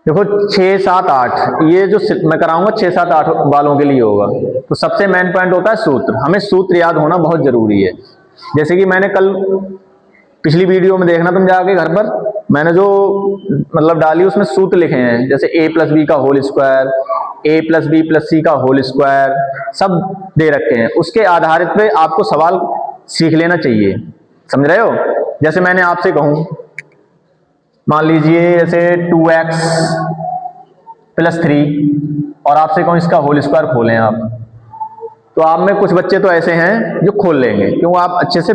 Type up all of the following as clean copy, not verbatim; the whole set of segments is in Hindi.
देखो 6 7 8 ये जो मैं कराऊंगा 6 7 8 वालों के लिए होगा। तो सबसे मेन पॉइंट होता है सूत्र। हमें सूत्र याद होना बहुत जरूरी है। जैसे कि मैंने कल पिछली वीडियो में देखना तुम जाके घर पर, मैंने जो मतलब डाली उसमें सूत्र लिखे हैं, जैसे a प्लस बी का whole square, a plus b plus c का होल स्क्वायर, सब दे रखे हैं। उसके आधारित पे आपको सवाल सीख लेना चाहिए, समझ रहे हो। जैसे मैंने आपसे कहूं, मान लीजिए जैसे 2x प्लस 3 और आपसे कहूं इसका होल स्क्वायर खोलें आप, तो आप में कुछ बच्चे तो ऐसे हैं जो खोल लेंगे, क्यों आप अच्छे से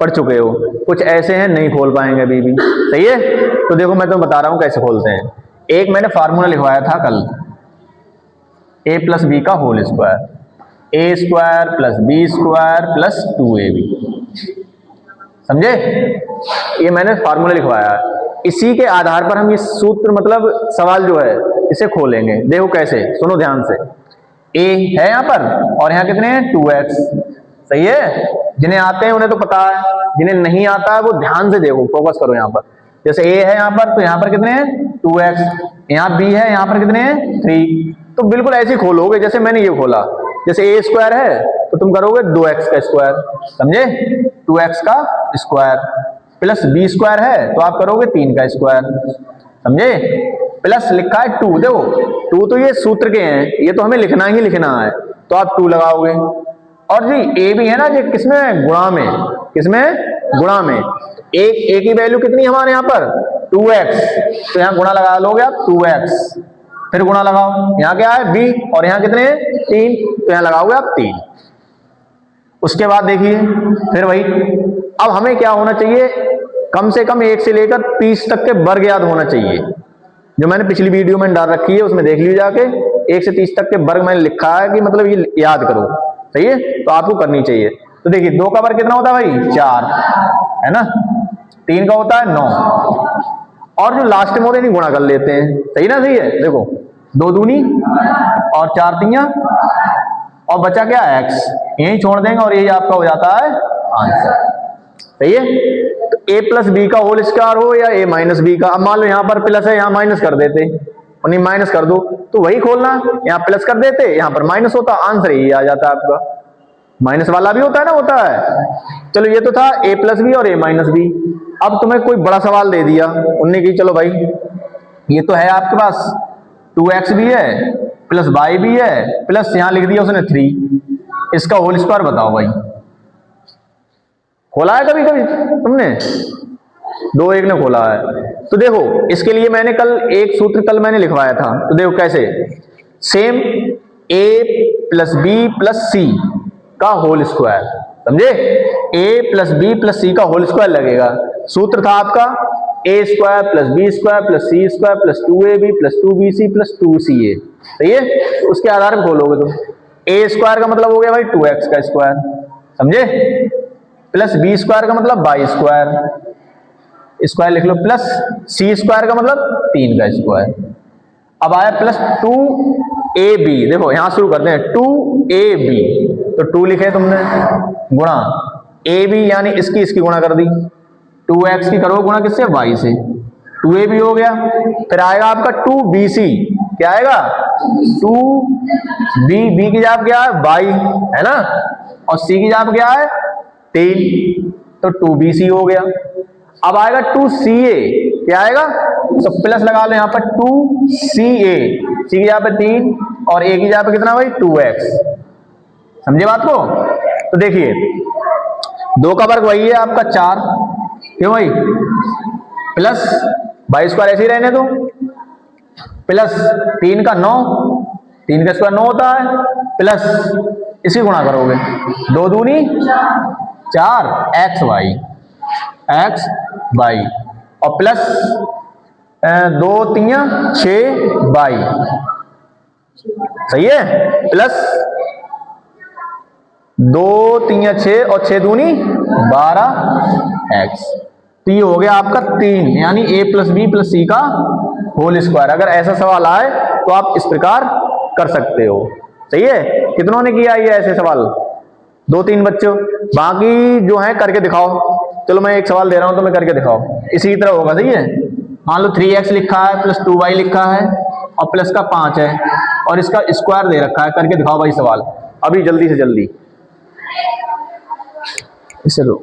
पढ़ चुके हो। कुछ ऐसे हैं नहीं खोल पाएंगे अभी भी, सही है। तो देखो मैं तुम्हें बता रहा हूं कैसे खोलते हैं। एक मैंने फार्मूला लिखवाया था कल, a प्लस बी का whole square, a square plus B square plus 2ab, समझे। ये मैंने फार्मूला लिखवाया है। इसी के आधार पर हम ये सूत्र मतलब सवाल जो है इसे खोलेंगे। देखो कैसे, सुनो ध्यान से। a है यहां पर और यहां कितने हैं 2x, सही है। जिन्हें आते हैं उन्हें तो पता है, जिन्हें नहीं आता है वो ध्यान से देखो, फोकस करो। यहां पर जैसे a है यहां पर, तो यहां पर कितने हैं 2x, यहां b है यहां पर कितने हैं 3। तो बिल्कुल ऐसे ही खोलोगे जैसे मैंने ये खोला। जैसे a स्क्वायर है तो तुम करोगे 2x का स्क्वायर, समझे, 2x का स्क्वायर, प्लस b स्क्वायर है तो आप करोगे 3 का स्क्वायर, समझे, प्लस लिखा है 2। देखो 2 तो ये सूत्र के हैं, ये तो हमें लिखना ही लिखना है, तो आप 2 लगाओगे। और जी a भी है ना, ये किसमें गुणा में, किसमें गुणा में। a की वैल्यू कितनी है हमारे यहाँ पर 2x, तो यहाँ गुणा लगा लोगे आप 2x, फिर गुणा लगाओ, यहाँ क्या है b और यहाँ कितने 3, तो यहाँ लगाओगे आप 3। उसके बाद देखिए फिर वही, अब हमें क्या होना चाहिए, कम से कम 1 से लेकर 30 तक के वर्ग याद होना चाहिए। जो मैंने पिछली वीडियो में डाल रखी है उसमें देख लीजिए जाके, 1 से 30 तक के वर्ग मैंने लिखा है कि मतलब ये याद करो, सही है, तो आपको करनी चाहिए। तो देखिए 2 का वर्ग कितना होता है भाई 4, है ना, 3 का होता है 9, और जो लास्ट में होते हैं गुणा कर लेते हैं, सही ना, सही है। देखो 2 दूनी और 4 तियां, और बचा क्या x, यही छोड़ देंगे और यही आपका हो जाता है आंसर, सही है। तो a प्लस बी का होल स्क्वायर हो या a माइनस बी का, अब मान लो यहाँ पर प्लस है यहाँ माइनस कर देते, और नहीं माइनस कर दो तो वही खोलना, यहाँ प्लस कर देते यहाँ पर माइनस होता, आंसर यही आ जाता है आपका। माइनस वाला भी होता है ना, होता है। चलो ये तो था a प्लस बी और a माइनस बी। अब तुम्हें कोई बड़ा सवाल दे दिया उनने की, चलो भाई ये तो है आपके पास 2x भी है प्लस y भी है प्लस यहाँ लिख दिया उसने 3, इसका होल स्क्वायर बताओ भाई। खोला है कभी कभी तुमने? 2 1 ने खोला है। तो देखो इसके लिए मैंने कल एक सूत्र कल मैंने लिखवाया था, तो देखो कैसे, same a plus b plus c का होल स्क्वायर, समझे, a plus b plus c का होल स्क्वायर लगेगा। सूत्र था आपका a square plus B square plus c square plus 2ab plus 2bc plus 2ca, सही है। उसके आधार पर खोलोगे तुम, a स्क्वायर का मतलब हो गया भाई 2x का स्क्वायर, समझे, प्लस बी स्क्वायर का मतलब y स्क्वायर, स्क्वायर लिख लो, प्लस सी स्क्वायर का मतलब 3 का स्क्वायर। अब आया प्लस 2ab, देखो यहां शुरू करते हैं 2ab, तो 2 लिखे तुमने, गुणा ab यानी इसकी गुणा कर दी, 2x की करो गुणा किससे y से, 2ab हो गया। फिर आएगा आपका 2bc, क्या आएगा 2b की जाप क्या है y, है ना, और c की जाप क्या है 3, तो 2bc हो गया। अब आएगा 2ca, क्या आएगा, तो प्लस लगा लो यहाँ पर 2ca, c की जगह पे 3 और a की जगह पे कितना भाई 2x, समझे बात को। तो देखिए 2 का वर्ग वही है आपका 4, क्यों भाई, प्लस y स्क्वायर ऐसे ही रहने दो, प्लस 3 का 9, 3 का स्क्वायर 9 होता है, प्लस इसी गुणा करोगे 2 दूनी 4 x y और प्लस 2 3 6y, सही है, प्लस 2 3 6 और 6 दूनी 12x। तो ये हो गया आपका 3, यानी a plus b plus c का होल स्क्वायर। अगर ऐसा सवाल आए तो आप इस प्रकार कर सकते हो, सही है। कितनों ने किया ये ऐसे सवाल? 2 3 बच्चों, बाकी जो है करके दिखाओ। चलो मैं एक सवाल दे रहा हूं तो मैं करके दिखाओ, इसी तरह होगा, सही है। मान लो 3x लिखा है प्लस 2y लिखा है और प्लस का 5 है और इसका स्क्वायर दे रखा है, करके दिखाओ भाई सवाल अभी जल्दी से जल्दी। इसे लो।